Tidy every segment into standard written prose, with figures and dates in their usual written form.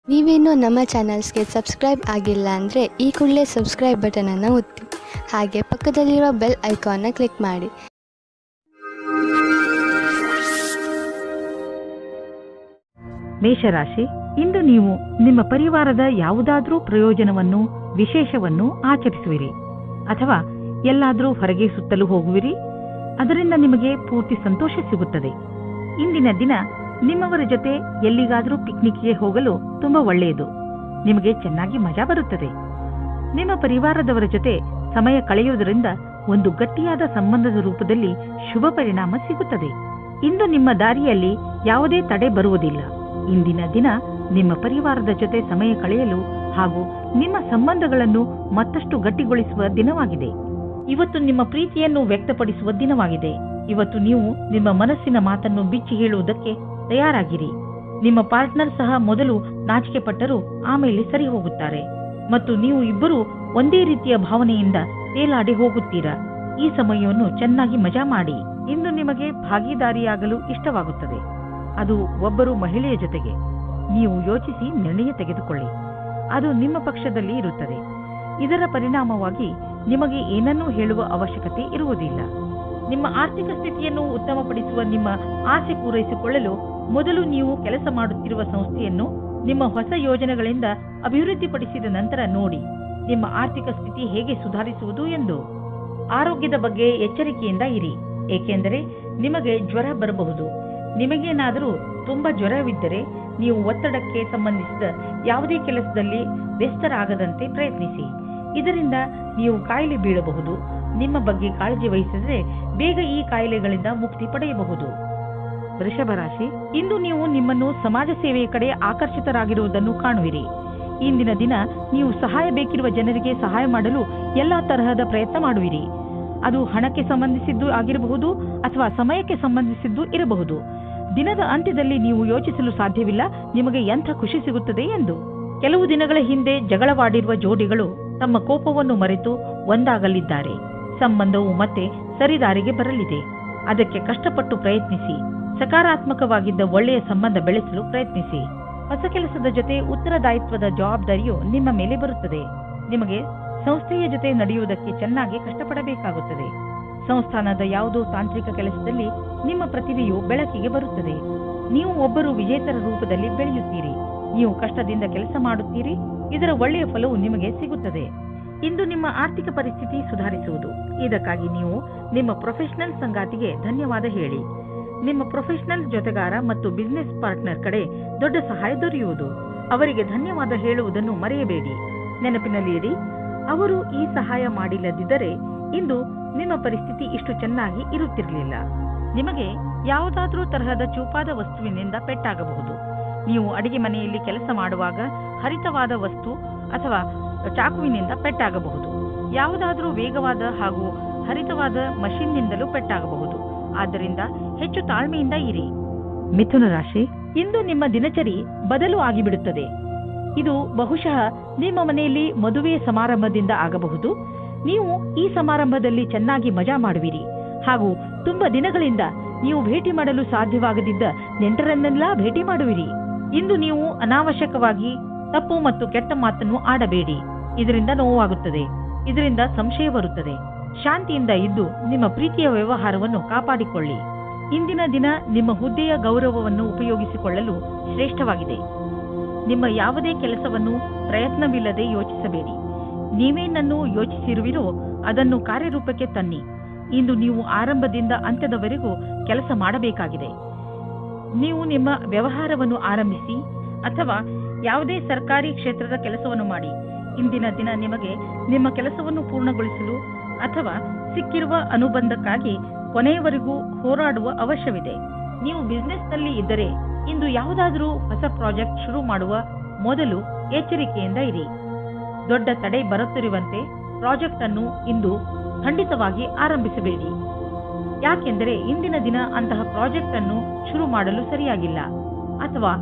ನೀವೇನೂ ನಮ್ಮ ಚಾನಲ್ಸ್ಗೆ ಸಬ್ಸ್ಕ್ರೈಬ್ ಆಗಿಲ್ಲ ಅಂದರೆ ಈ ಕೂಡಲೇ ಸಬ್ಸ್ಕ್ರೈಬ್ ಬಟನನ್ನು ಒತ್ತಿ ಹಾಗೆ ಪಕ್ಕದಲ್ಲಿರುವ ಬೆಲ್ ಐಕಾನ್ನ ಕ್ಲಿಕ್ ಮಾಡಿ. ಮೇಷರಾಶಿ, ಇಂದು ನೀವು ನಿಮ್ಮ ಪರಿವಾರದ ಯಾವುದಾದ್ರೂ ಪ್ರಯೋಜನವನ್ನು ವಿಶೇಷವನ್ನು ಆಚರಿಸುವಿರಿ ಅಥವಾ ಎಲ್ಲಾದರೂ ಹೊರಗೆ ಸುತ್ತಲು ಹೋಗುವಿರಿ. ಅದರಿಂದ ನಿಮಗೆ ಪೂರ್ತಿ ಸಂತೋಷ ಸಿಗುತ್ತದೆ. ಇಂದಿನ ದಿನ ನಿಮ್ಮವರ ಜೊತೆ ಎಲ್ಲಿಗಾದರೂ ಪಿಕ್ನಿಕ್ಗೆ ಹೋಗಲು ತುಂಬಾ ಒಳ್ಳೆಯದು. ನಿಮಗೆ ಚೆನ್ನಾಗಿ ಮಜಾ ಬರುತ್ತದೆ. ನಿಮ್ಮ ಪರಿವಾರದವರ ಜೊತೆ ಸಮಯ ಕಳೆಯುವುದರಿಂದ ಒಂದು ಗಟ್ಟಿಯಾದ ಸಂಬಂಧದ ರೂಪದಲ್ಲಿ ಶುಭ ಪರಿಣಾಮ ಸಿಗುತ್ತದೆ. ಇಂದು ನಿಮ್ಮ ದಾರಿಯಲ್ಲಿ ಯಾವುದೇ ತಡೆ ಬರುವುದಿಲ್ಲ. ಇಂದಿನ ದಿನ ನಿಮ್ಮ ಪರಿವಾರದ ಜೊತೆ ಸಮಯ ಕಳೆಯಲು ಹಾಗೂ ನಿಮ್ಮ ಸಂಬಂಧಗಳನ್ನು ಮತ್ತಷ್ಟು ಗಟ್ಟಿಗೊಳಿಸುವ ದಿನವಾಗಿದೆ. ಇವತ್ತು ನಿಮ್ಮ ಪ್ರೀತಿಯನ್ನು ವ್ಯಕ್ತಪಡಿಸುವ ದಿನವಾಗಿದೆ. ಇವತ್ತು ನೀವು ನಿಮ್ಮ ಮನಸ್ಸಿನ ಮಾತನ್ನು ಬಿಚ್ಚಿ ಹೇಳುವುದಕ್ಕೆ ತಯಾರಾಗಿರಿ. ನಿಮ್ಮ ಪಾರ್ಟ್ನರ್ ಸಹ ಮೊದಲು ನಾಚಿಕೆ ಪಟ್ಟರೂ ಆಮೇಲೆ ಸರಿ ಹೋಗುತ್ತಾರೆ ಮತ್ತು ನೀವು ಇಬ್ಬರೂ ಒಂದೇ ರೀತಿಯ ಭಾವನೆಯಿಂದ ತೇಲಾಡಿ ಹೋಗುತ್ತೀರಾ. ಈ ಸಮಯವನ್ನು ಚೆನ್ನಾಗಿ ಮಜಾ ಮಾಡಿ. ಇಂದು ನಿಮಗೆ ಭಾಗಿದಾರಿಯಾಗಲು ಇಷ್ಟವಾಗುತ್ತದೆ. ಅದು ಒಬ್ಬರು ಮಹಿಳೆಯ ಜೊತೆಗೆ. ನೀವು ಯೋಚಿಸಿ ನಿರ್ಣಯ ತೆಗೆದುಕೊಳ್ಳಿ. ಅದು ನಿಮ್ಮ ಪಕ್ಷದಲ್ಲಿ ಇರುತ್ತದೆ. ಇದರ ಪರಿಣಾಮವಾಗಿ ನಿಮಗೆ ಏನನ್ನೂ ಹೇಳುವ ಅವಶ್ಯಕತೆ ಇರುವುದಿಲ್ಲ. ನಿಮ್ಮ ಆರ್ಥಿಕ ಸ್ಥಿತಿಯನ್ನು ಉತ್ತಮಪಡಿಸುವ ನಿಮ್ಮ ಆಸೆ ಪೂರೈಸಿಕೊಳ್ಳಲು ಮೊದಲು ನೀವು ಕೆಲಸ ಮಾಡುತ್ತಿರುವ ಸಂಸ್ಥೆಯನ್ನು ನಿಮ್ಮ ಹೊಸ ಯೋಜನೆಗಳಿಂದ ಅಭಿವೃದ್ಧಿಪಡಿಸಿದ ನಂತರ ನೋಡಿ ನಿಮ್ಮ ಆರ್ಥಿಕ ಸ್ಥಿತಿ ಹೇಗೆ ಸುಧಾರಿಸುವುದು ಎಂದು. ಆರೋಗ್ಯದ ಬಗ್ಗೆ ಎಚ್ಚರಿಕೆಯಿಂದ ಇರಿ, ಏಕೆಂದರೆ ನಿಮಗೆ ಜ್ವರ ಬರಬಹುದು. ನಿಮಗೇನಾದರೂ ತುಂಬಾ ಜ್ವರವಿದ್ದರೆ ನೀವು ಒತ್ತಡಕ್ಕೆ ಸಂಬಂಧಿಸಿದ ಯಾವುದೇ ಕೆಲಸದಲ್ಲಿ ವ್ಯಸ್ತರಾಗದಂತೆ ಪ್ರಯತ್ನಿಸಿ. ಇದರಿಂದ ನೀವು ಕಾಯಿಲೆ ಬೀಳಬಹುದು. ನಿಮ್ಮ ಬಗ್ಗೆ ಕಾಳಜಿ ವಹಿಸಿದರೆ ಬೇಗ ಈ ಕಾಯಿಲೆಗಳಿಂದ ಮುಕ್ತಿ ಪಡೆಯಬಹುದು. ವೃಷಭ ರಾಶಿ, ಇಂದು ನೀವು ನಿಮ್ಮನ್ನು ಸಮಾಜ ಸೇವೆಯ ಕಡೆ ಆಕರ್ಷಿತರಾಗಿರುವುದನ್ನು ಕಾಣುವಿರಿ. ಇಂದಿನ ದಿನ ನೀವು ಸಹಾಯ ಬೇಕಿರುವ ಜನರಿಗೆ ಸಹಾಯ ಮಾಡಲು ಎಲ್ಲಾ ತರಹದ ಪ್ರಯತ್ನ ಮಾಡುವಿರಿ. ಅದು ಹಣಕ್ಕೆ ಸಂಬಂಧಿಸಿದ್ದು ಆಗಿರಬಹುದು ಅಥವಾ ಸಮಯಕ್ಕೆ ಸಂಬಂಧಿಸಿದ್ದು ಇರಬಹುದು. ದಿನದ ಅಂತ್ಯದಲ್ಲಿ ನೀವು ಯೋಚಿಸಲು ಸಾಧ್ಯವಿಲ್ಲ ನಿಮಗೆ ಎಂಥ ಖುಷಿ ಸಿಗುತ್ತದೆ ಎಂದು. ಕೆಲವು ದಿನಗಳ ಹಿಂದೆ ಜಗಳವಾಡಿರುವ ಜೋಡಿಗಳು ತಮ್ಮ ಕೋಪವನ್ನು ಮರೆತು ಒಂದಾಗಲಿದ್ದಾರೆ. ಸಂಬಂಧವು ಮತ್ತೆ ಸರಿದಾರಿಗೆ ಬರಲಿದೆ. ಅದಕ್ಕೆ ಕಷ್ಟಪಟ್ಟು ಪ್ರಯತ್ನಿಸಿ. ಸಕಾರಾತ್ಮಕವಾಗಿದ್ದ ಒಳ್ಳೆಯ ಸಂಬಂಧ ಬೆಳೆಸಲು ಪ್ರಯತ್ನಿಸಿ. ಹೊಸ ಕೆಲಸದ ಜೊತೆ ಉತ್ತರದಾಯಿತ್ವದ ಜವಾಬ್ದಾರಿಯು ನಿಮ್ಮ ಮೇಲೆ ಬರುತ್ತದೆ. ನಿಮಗೆ ಸಂಸ್ಥೆಯ ಜೊತೆ ನಡೆಯುವುದಕ್ಕೆ ಚೆನ್ನಾಗಿ ಕಷ್ಟಪಡಬೇಕಾಗುತ್ತದೆ. ಸಂಸ್ಥಾನದ ಯಾವುದೋ ತಾಂತ್ರಿಕ ಕೆಲಸದಲ್ಲಿ ನಿಮ್ಮ ಪ್ರತಿಭೆಯು ಬೆಳಕಿಗೆ ಬರುತ್ತದೆ. ನೀವು ಒಬ್ಬರು ವಿಜೇತರ ರೂಪದಲ್ಲಿ ಬೆಳೆಯುತ್ತೀರಿ. ನೀವು ಕಷ್ಟದಿಂದ ಕೆಲಸ ಮಾಡುತ್ತೀರಿ. ಇದರ ಒಳ್ಳೆಯ ಫಲವು ನಿಮಗೆ ಸಿಗುತ್ತದೆ. ಇಂದು ನಿಮ್ಮ ಆರ್ಥಿಕ ಪರಿಸ್ಥಿತಿ ಸುಧಾರಿಸುವುದು. ಇದಕ್ಕಾಗಿ ನೀವು ನಿಮ್ಮ ಪ್ರೊಫೆಷನಲ್ ಸಂಗಾತಿಗೆ ಧನ್ಯವಾದ ಹೇಳಿ. ನಿಮ್ಮ ಪ್ರೊಫೆಷನಲ್ ಜೊತೆಗಾರ ಮತ್ತು ಬಿಸಿನೆಸ್ ಪಾರ್ಟ್ನರ್ ಕಡೆ ದೊಡ್ಡ ಸಹಾಯ ದೊರೆಯುವುದು. ಅವರಿಗೆ ಧನ್ಯವಾದ ಹೇಳುವುದನ್ನು ಮರೆಯಬೇಡಿ. ನೆನಪಿನಲ್ಲಿ ಇಡಿ, ಅವರು ಈ ಸಹಾಯ ಮಾಡಿಲ್ಲದಿದ್ದರೆ ಇಂದು ನಿಮ್ಮ ಪರಿಸ್ಥಿತಿ ಇಷ್ಟು ಚೆನ್ನಾಗಿ ಇರುತ್ತಿರಲಿಲ್ಲ. ನಿಮಗೆ ಯಾವುದಾದ್ರೂ ತರಹದ ಚೂಪಾದ ವಸ್ತುವಿನಿಂದ ಪೆಟ್ಟಾಗಬಹುದು. ನೀವು ಅಡಿಗೆ ಮನೆಯಲ್ಲಿ ಕೆಲಸ ಮಾಡುವಾಗ ಹರಿತವಾದ ವಸ್ತು ಅಥವಾ ಚಾಕುವಿನಿಂದ ಪೆಟ್ಟಾಗಬಹುದು. ಯಾವುದಾದ್ರೂ ವೇಗವಾದ ಹಾಗೂ ಹರಿತವಾದ ಮಷಿನ್ನಿಂದಲೂ ಪೆಟ್ಟಾಗಬಹುದು. ಆದ್ದರಿಂದ ಹೆಚ್ಚು ತಾಳ್ಮೆಯಿಂದ ಇರಿ. ಮಿಥುನ ರಾಶಿ, ಇಂದು ನಿಮ್ಮ ದಿನಚರಿ ಬದಲು ಆಗಿಬಿಡುತ್ತದೆ. ಇದು ಬಹುಶಃ ನಿಮ್ಮ ಮನೆಯಲ್ಲಿ ಮದುವೆಯ ಸಮಾರಂಭದಿಂದ ಆಗಬಹುದು. ನೀವು ಈ ಸಮಾರಂಭದಲ್ಲಿ ಚೆನ್ನಾಗಿ ಮಜಾ ಮಾಡುವಿರಿ ಹಾಗೂ ತುಂಬಾ ದಿನಗಳಿಂದ ನೀವು ಭೇಟಿ ಮಾಡಲು ಸಾಧ್ಯವಾಗದಿದ್ದ ನೆಂಟರನ್ನೆಲ್ಲ ಭೇಟಿ ಮಾಡುವಿರಿ. ಇಂದು ನೀವು ಅನಾವಶ್ಯಕವಾಗಿ ತಪ್ಪು ಮತ್ತು ಕೆಟ್ಟ ಮಾತನ್ನು ಆಡಬೇಡಿ. ಇದರಿಂದ ನೋವಾಗುತ್ತದೆ. ಇದರಿಂದ ಸಂಶಯ ಬರುತ್ತದೆ. ಶಾಂತಿಯಿಂದ ಇದ್ದು ನಿಮ್ಮ ಪ್ರೀತಿಯ ವ್ಯವಹಾರವನ್ನು ಕಾಪಾಡಿಕೊಳ್ಳಿ. ಇಂದಿನ ದಿನ ನಿಮ್ಮ ಹುದ್ದೆಯ ಗೌರವವನ್ನು ಉಪಯೋಗಿಸಿಕೊಳ್ಳಲು ಶ್ರೇಷ್ಠವಾಗಿದೆ. ನಿಮ್ಮ ಯಾವುದೇ ಕೆಲಸವನ್ನು ಪ್ರಯತ್ನವಿಲ್ಲದೆ ಯೋಚಿಸಬೇಡಿ. ನೀವೇನನ್ನು ಯೋಚಿಸಿರುವಿರೋ ಅದನ್ನು ಕಾರ್ಯರೂಪಕ್ಕೆ ತನ್ನಿ. ಇಂದು ನೀವು ಆರಂಭದಿಂದ ಅಂತ್ಯದವರೆಗೂ ಕೆಲಸ ಮಾಡಬೇಕಾಗಿದೆ. ನೀವು ನಿಮ್ಮ ವ್ಯವಹಾರವನ್ನು ಆರಂಭಿಸಿ ಅಥವಾ ಯಾವುದೇ ಸರ್ಕಾರಿ ಕ್ಷೇತ್ರದ ಕೆಲಸವನ್ನು ಮಾಡಿ. ಇಂದಿನ ದಿನ ನಿಮಗೆ ನಿಮ್ಮ ಕೆಲಸವನ್ನು ಪೂರ್ಣಗೊಳಿಸಲು ಅಥವಾ ಸಿಕ್ಕಿರುವ ಅನುಬಂಧಕ್ಕಾಗಿ ಕೊನೆಯವರೆಗೂ ಹೋರಾಡುವ ಅವಶ್ಯವಿದೆ. ನೀವು ಬಿಸಿನೆಸ್ನಲ್ಲಿ ಇದ್ದರೆ ಇಂದು ಯಾವುದಾದರೂ ಹೊಸ ಪ್ರಾಜೆಕ್ಟ್ ಶುರು ಮಾಡುವ ಮೊದಲು ಎಚ್ಚರಿಕೆಯಿಂದ ಇರಿ. ದೊಡ್ಡ ತಡೆ ಬರುತ್ತಿರುವಂತೆ ಪ್ರಾಜೆಕ್ಟ್ ಅನ್ನು ಇಂದು ಖಂಡಿತವಾಗಿ ಆರಂಭಿಸಬೇಡಿ. ಯಾಕೆಂದರೆ ಇಂದಿನ ದಿನ ಅಂತಹ ಪ್ರಾಜೆಕ್ಟ್ ಅನ್ನು ಶುರು ಮಾಡಲು ಸರಿಯಾಗಿಲ್ಲ. ಅಥವಾ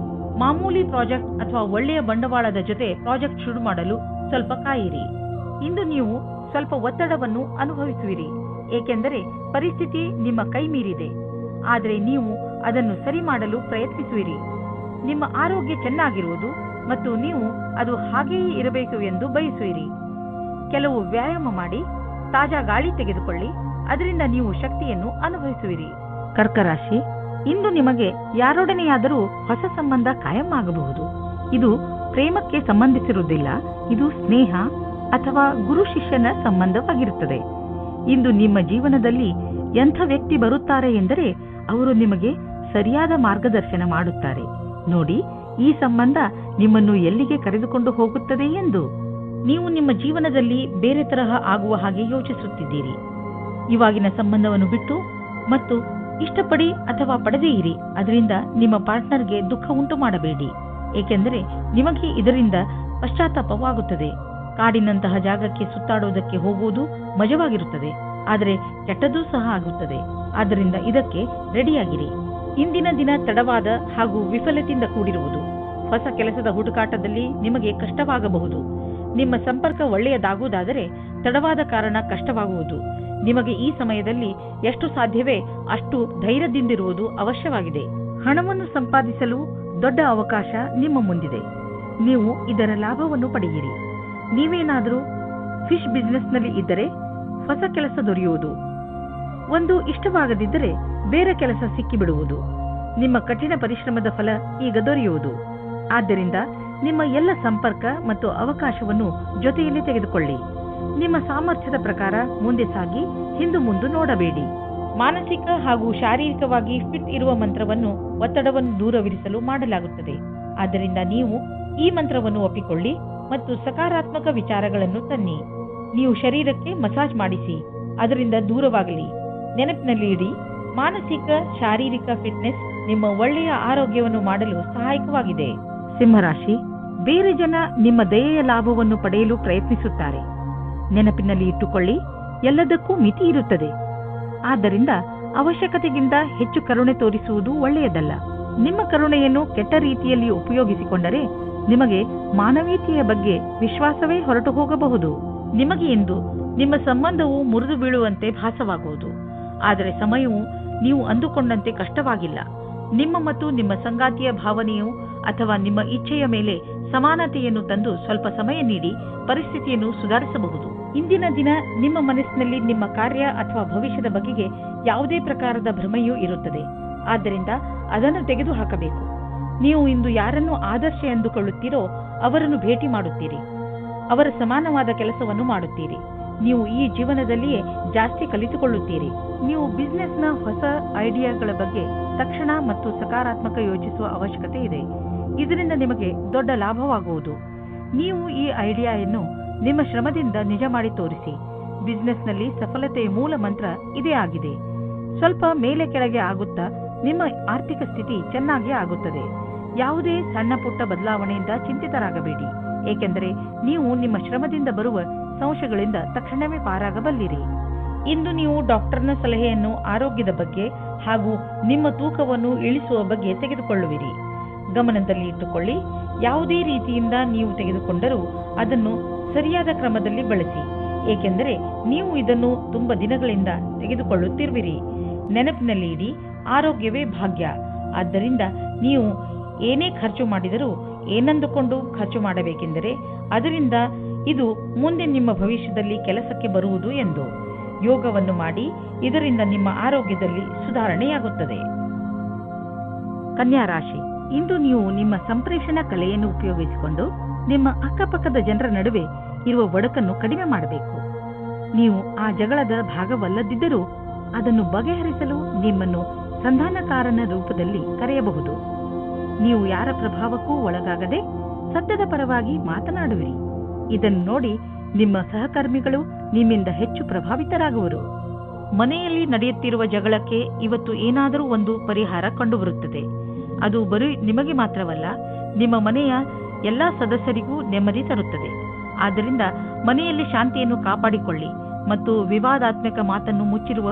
ಮಾಮೂಲಿ ಪ್ರಾಜೆಕ್ಟ್ ಅಥವಾ ಒಳ್ಳೆಯ ಬಂಡವಾಳದ ಜೊತೆ ಪ್ರಾಜೆಕ್ಟ್ ಶುರು ಮಾಡಲು ಸ್ವಲ್ಪ ಕಾಯಿರಿ. ಇಂದು ನೀವು ಸ್ವಲ್ಪ ಒತ್ತಡವನ್ನು ಅನುಭವಿಸುವಿರಿ, ಏಕೆಂದರೆ ಪರಿಸ್ಥಿತಿ ನಿಮ್ಮ ಕೈ ಮೀರಿದೆ. ಆದರೆ ನೀವು ಅದನ್ನು ಸರಿ ಮಾಡಲು ಪ್ರಯತ್ನಿಸುವಿರಿ. ನಿಮ್ಮ ಆರೋಗ್ಯ ಚೆನ್ನಾಗಿರುವುದು ಮತ್ತು ನೀವು ಅದು ಹಾಗೆಯೇ ಇರಬೇಕು ಎಂದು ಬಯಸುವಿರಿ. ಕೆಲವು ವ್ಯಾಯಾಮ ಮಾಡಿ, ತಾಜಾ ಗಾಳಿ ತೆಗೆದುಕೊಳ್ಳಿ, ಅದರಿಂದ ನೀವು ಶಕ್ತಿಯನ್ನು ಅನುಭವಿಸುವಿರಿ. ಕರ್ಕರಾಶಿ, ಇಂದು ನಿಮಗೆ ಯಾರೊಡನೆಯಾದರೂ ಹೊಸ ಸಂಬಂಧ ಕಾಯಂ ಆಗಬಹುದು. ಇದು ಪ್ರೇಮಕ್ಕೆ ಸಂಬಂಧಿಸಿರುವುದಿಲ್ಲ, ಇದು ಸ್ನೇಹ ಅಥವಾ ಗುರು ಶಿಷ್ಯನ ಸಂಬಂಧವಾಗಿರುತ್ತದೆ. ಇಂದು ನಿಮ್ಮ ಜೀವನದಲ್ಲಿ ಎಂಥ ವ್ಯಕ್ತಿ ಬರುತ್ತಾರೆ ಎಂದರೆ ಅವರು ನಿಮಗೆ ಸರಿಯಾದ ಮಾರ್ಗದರ್ಶನ ಮಾಡುತ್ತಾರೆ. ನೋಡಿ, ಈ ಸಂಬಂಧ ನಿಮ್ಮನ್ನು ಎಲ್ಲಿಗೆ ಕರೆದುಕೊಂಡು ಹೋಗುತ್ತದೆ ಎಂದು. ನೀವು ನಿಮ್ಮ ಜೀವನದಲ್ಲಿ ಬೇರೆ ತರಹ ಆಗುವ ಹಾಗೆ ಯೋಚಿಸುತ್ತಿದ್ದೀರಿ. ಇವಾಗಿನ ಸಂಬಂಧವನ್ನು ಬಿಟ್ಟು ಮತ್ತು ಇಷ್ಟಪಡಿ ಅಥವಾ ಪಡೆದೇ ಇರಿ. ಅದರಿಂದ ನಿಮ್ಮ ಪಾರ್ಟ್ನರ್ಗೆ ದುಃಖ ಉಂಟು ಮಾಡಬೇಡಿ, ಏಕೆಂದರೆ ನಿಮಗೆ ಇದರಿಂದ ಪಶ್ಚಾತ್ತಾಪವಾಗುತ್ತದೆ. ಕಾಡಿನಂತಹ ಜಾಗಕ್ಕೆ ಸುತ್ತಾಡುವುದಕ್ಕೆ ಹೋಗುವುದು ಮಜವಾಗಿರುತ್ತದೆ, ಆದರೆ ಕೆಟ್ಟದ್ದೂ ಸಹ ಆಗುತ್ತದೆ. ಆದ್ದರಿಂದ ಇದಕ್ಕೆ ರೆಡಿಯಾಗಿರಿ. ಇಂದಿನ ದಿನ ತಡವಾದ ಹಾಗೂ ವಿಫಲತೆಯಿಂದ ಕೂಡಿರುವುದು. ಹೊಸ ಕೆಲಸದ ಹುಡುಕಾಟದಲ್ಲಿ ನಿಮಗೆ ಕಷ್ಟವಾಗಬಹುದು. ನಿಮ್ಮ ಸಂಪರ್ಕ ಒಳ್ಳೆಯದಾಗುವುದಾದರೆ ತಡವಾದ ಕಾರಣ ಕಷ್ಟವಾಗುವುದು. ನಿಮಗೆ ಈ ಸಮಯದಲ್ಲಿ ಎಷ್ಟು ಸಾಧ್ಯವೇ ಅಷ್ಟು ಧೈರ್ಯದಿಂದಿರುವುದು ಅವಶ್ಯವಾಗಿದೆ. ಹಣವನ್ನು ಸಂಪಾದಿಸಲು ದೊಡ್ಡ ಅವಕಾಶ ನಿಮ್ಮ ಮುಂದಿದೆ. ನೀವು ಇದರ ಲಾಭವನ್ನು ಪಡೆಯಿರಿ. ನೀವೇನಾದರೂ ಫಿಶ್ ಬಿಸಿನೆಸ್ನಲ್ಲಿ ಇದ್ದರೆ ಹೊಸ ಕೆಲಸ ದೊರೆಯುವುದು. ಒಂದು ಇಷ್ಟವಾಗದಿದ್ದರೆ ಬೇರೆ ಕೆಲಸ ಸಿಕ್ಕಿಬಿಡುವುದು. ನಿಮ್ಮ ಕಠಿಣ ಪರಿಶ್ರಮದ ಫಲ ಈಗ ದೊರೆಯುವುದು. ಆದ್ದರಿಂದ ನಿಮ್ಮ ಎಲ್ಲ ಸಂಪರ್ಕ ಮತ್ತು ಅವಕಾಶವನ್ನು ಜೊತೆಯಲ್ಲಿ ತೆಗೆದುಕೊಳ್ಳಿ. ನಿಮ್ಮ ಸಾಮರ್ಥ್ಯದ ಪ್ರಕಾರ ಮುಂದೆ ಸಾಗಿ ಹಿಂದು ಮುಂದೆ ನೋಡಬೇಡಿ. ಮಾನಸಿಕ ಹಾಗೂ ಶಾರೀರಿಕವಾಗಿ ಫಿಟ್ ಇರುವ ಮಂತ್ರವನ್ನು ಒತ್ತಡವನ್ನು ದೂರವಿರಿಸಲು ಮಾಡಲಾಗುತ್ತದೆ. ಆದ್ದರಿಂದ ನೀವು ಈ ಮಂತ್ರವನ್ನು ಒಪ್ಪಿಕೊಳ್ಳಿ ಮತ್ತು ಸಕಾರಾತ್ಮಕ ವಿಚಾರಗಳನ್ನು ತನ್ನಿ. ನೀವು ಶರೀರಕ್ಕೆ ಮಸಾಜ್ ಮಾಡಿಸಿ, ಅದರಿಂದ ದೂರವಾಗಲಿ. ನೆನಪಿನಲ್ಲಿ ಇಡಿ, ಮಾನಸಿಕ ಶಾರೀರಿಕ ಫಿಟ್ನೆಸ್ ನಿಮ್ಮ ಒಳ್ಳೆಯ ಆರೋಗ್ಯವನ್ನು ಮಾಡಲು ಸಹಾಯಕವಾಗಿದೆ. ಸಿಂಹರಾಶಿ, ಬೇರೆ ಜನ ನಿಮ್ಮ ದಯೆಯ ಲಾಭವನ್ನು ಪಡೆಯಲು ಪ್ರಯತ್ನಿಸುತ್ತಾರೆ. ನೆನಪಿನಲ್ಲಿ ಇಟ್ಟುಕೊಳ್ಳಿ, ಎಲ್ಲದಕ್ಕೂ ಮಿತಿ ಇರುತ್ತದೆ. ಆದ್ದರಿಂದ ಅವಶ್ಯಕತೆಗಿಂತ ಹೆಚ್ಚು ಕರುಣೆ ತೋರಿಸುವುದು ಒಳ್ಳೆಯದಲ್ಲ. ನಿಮ್ಮ ಕರುಣೆಯನ್ನು ಕೆಟ್ಟ ರೀತಿಯಲ್ಲಿ ಉಪಯೋಗಿಸಿಕೊಂಡರೆ ನಿಮಗೆ ಮಾನವೀಯತೆಯ ಬಗ್ಗೆ ವಿಶ್ವಾಸವೇ ಹೊರಟು ಹೋಗಬಹುದು. ನಿಮಗೆ ಎಂದು ನಿಮ್ಮ ಸಂಬಂಧವು ಮುರಿದು ಬೀಳುವಂತೆ ಭಾಸವಾಗುವುದು. ಆದರೆ ಸಮಯವು ನೀವು ಅಂದುಕೊಂಡಂತೆ ಕಷ್ಟವಾಗಿಲ್ಲ. ನಿಮ್ಮ ಮತ್ತು ನಿಮ್ಮ ಸಂಗಾತಿಯ ಭಾವನೆಯು ಅಥವಾ ನಿಮ್ಮ ಇಚ್ಛೆಯ ಮೇಲೆ ಸಮಾನತೆಯನ್ನು ತಂದು ಸ್ವಲ್ಪ ಸಮಯ ನೀಡಿ ಪರಿಸ್ಥಿತಿಯನ್ನು ಸುಧಾರಿಸಬಹುದು. ಇಂದಿನ ದಿನ ನಿಮ್ಮ ಮನಸ್ಸಿನಲ್ಲಿ ನಿಮ್ಮ ಕಾರ್ಯ ಅಥವಾ ಭವಿಷ್ಯದ ಬಗೆಗೆ ಯಾವುದೇ ಪ್ರಕಾರದ ಭ್ರಮೆಯೂ ಇರುತ್ತದೆ. ಆದ್ದರಿಂದ ಅದನ್ನು ತೆಗೆದುಹಾಕಬೇಕು. ನೀವು ಇಂದು ಯಾರನ್ನು ಆದರ್ಶ ಎಂದುಕೊಳ್ಳುತ್ತೀರೋ ಅವರನ್ನು ಭೇಟಿ ಮಾಡುತ್ತೀರಿ. ಅವರ ಸಮಾನವಾದ ಕೆಲಸವನ್ನು ಮಾಡುತ್ತೀರಿ. ನೀವು ಈ ಜೀವನದಲ್ಲಿಯೇ ಜಾಸ್ತಿ ಕಲಿತುಕೊಳ್ಳುತ್ತೀರಿ. ನೀವು ಬಿಸಿನೆಸ್ನ ಹೊಸ ಐಡಿಯಾಗಳ ಬಗ್ಗೆ ತಕ್ಷಣ ಮತ್ತು ಸಕಾರಾತ್ಮಕ ಯೋಚಿಸುವ ಅವಶ್ಯಕತೆ ಇದೆ. ಇದರಿಂದ ನಿಮಗೆ ದೊಡ್ಡ ಲಾಭವಾಗುವುದು. ನೀವು ಈ ಐಡಿಯಾವನ್ನು ನಿಮ್ಮ ಶ್ರಮದಿಂದ ನಿಜ ಮಾಡಿ ತೋರಿಸಿ. ಬಿಸಿನೆಸ್ನಲ್ಲಿ ಸಫಲತೆಯ ಮೂಲ ಮಂತ್ರ ಇದೇ ಆಗಿದೆ. ಸ್ವಲ್ಪ ಮೇಲೆ ಕೆಳಗೆ ಆಗುತ್ತಾ ನಿಮ್ಮ ಆರ್ಥಿಕ ಸ್ಥಿತಿ ಚೆನ್ನಾಗಿ ಆಗುತ್ತದೆ. ಯಾವುದೇ ಸಣ್ಣ ಪುಟ್ಟ ಬದಲಾವಣೆಯಿಂದ ಚಿಂತಿತರಾಗಬೇಡಿ, ಏಕೆಂದರೆ ನೀವು ನಿಮ್ಮ ಶ್ರಮದಿಂದ ಬರುವ ಸಂಶಯಗಳಿಂದ ತಕ್ಷಣವೇ ಪಾರಾಗಬಲ್ಲಿರಿ. ಇಂದು ನೀವು ಡಾಕ್ಟರ್ನ ಸಲಹೆಯನ್ನು ಆರೋಗ್ಯದ ಬಗ್ಗೆ ಹಾಗೂ ನಿಮ್ಮ ತೂಕವನ್ನು ಇಳಿಸುವ ಬಗ್ಗೆ ತೆಗೆದುಕೊಳ್ಳುವಿರಿ. ಗಮನದಲ್ಲಿ ಇಟ್ಟುಕೊಳ್ಳಿ, ಯಾವುದೇ ರೀತಿಯಿಂದ ನೀವು ತೆಗೆದುಕೊಂಡರೂ ಅದನ್ನು ಸರಿಯಾದ ಕ್ರಮದಲ್ಲಿ ಬಳಸಿ, ಏಕೆಂದರೆ ನೀವು ಇದನ್ನು ತುಂಬ ದಿನಗಳಿಂದ ತೆಗೆದುಕೊಳ್ಳುತ್ತಿರುವಿರಿ. ನೆನಪಿನಲ್ಲಿ ಇಡಿ, ಆರೋಗ್ಯವೇ ಭಾಗ್ಯ. ಆದ್ದರಿಂದ ನೀವು ಏನೇ ಖರ್ಚು ಮಾಡಿದರೂ ಏನಂದುಕೊಂಡು ಖರ್ಚು ಮಾಡಬೇಕೆಂದರೆ ಅದರಿಂದ ಇದು ಮುಂದೆ ನಿಮ್ಮ ಭವಿಷ್ಯದಲ್ಲಿ ಕೆಲಸಕ್ಕೆ ಬರುವುದು ಎಂದು. ಯೋಗವನ್ನು ಮಾಡಿ, ಇದರಿಂದ ನಿಮ್ಮ ಆರೋಗ್ಯದಲ್ಲಿ ಸುಧಾರಣೆಯಾಗುತ್ತದೆ. ಕನ್ಯಾ ರಾಶಿ, ಇಂದು ನೀವು ನಿಮ್ಮ ಸಂಪ್ರೇಷಣಾ ಕಲೆಯನ್ನು ಉಪಯೋಗಿಸಿಕೊಂಡು ನಿಮ್ಮ ಅಕ್ಕಪಕ್ಕದ ಜನರ ನಡುವೆ ಇರುವ ಒಡಕನ್ನು ಕಡಿಮೆ ಮಾಡಬೇಕು. ನೀವು ಆ ಜಗಳದ ಭಾಗವಲ್ಲದಿದ್ದರೂ ಅದನ್ನು ಬಗೆಹರಿಸಲು ನಿಮ್ಮನ್ನು ಸಂಧಾನಕಾರನ ರೂಪದಲ್ಲಿ ಕರೆಯಬಹುದು. ನೀವು ಯಾರ ಪ್ರಭಾವಕ್ಕೂ ಒಳಗಾಗದೆ ಸತ್ಯದ ಪರವಾಗಿ ಮಾತನಾಡುವಿರಿ. ಇದನ್ನು ನೋಡಿ ನಿಮ್ಮ ಸಹಕರ್ಮಿಗಳು ನಿಮ್ಮಿಂದ ಹೆಚ್ಚು ಪ್ರಭಾವಿತರಾಗುವರು. ಮನೆಯಲ್ಲಿ ನಡೆಯುತ್ತಿರುವ ಜಗಳಕ್ಕೆ ಇವತ್ತು ಏನಾದರೂ ಒಂದು ಪರಿಹಾರ ಕಂಡುಬರುತ್ತದೆ. ಅದು ಬರೀ ನಿಮಗೆ ಮಾತ್ರವಲ್ಲ, ನಿಮ್ಮ ಮನೆಯ ಎಲ್ಲಾ ಸದಸ್ಯರಿಗೂ ನೆಮ್ಮದಿ ತರುತ್ತದೆ. ಆದ್ದರಿಂದ ಮನೆಯಲ್ಲಿ ಶಾಂತಿಯನ್ನು ಕಾಪಾಡಿಕೊಳ್ಳಿ ಮತ್ತು ವಿವಾದಾತ್ಮಕ ಮಾತನ್ನು ಮುಚ್ಚಿರುವ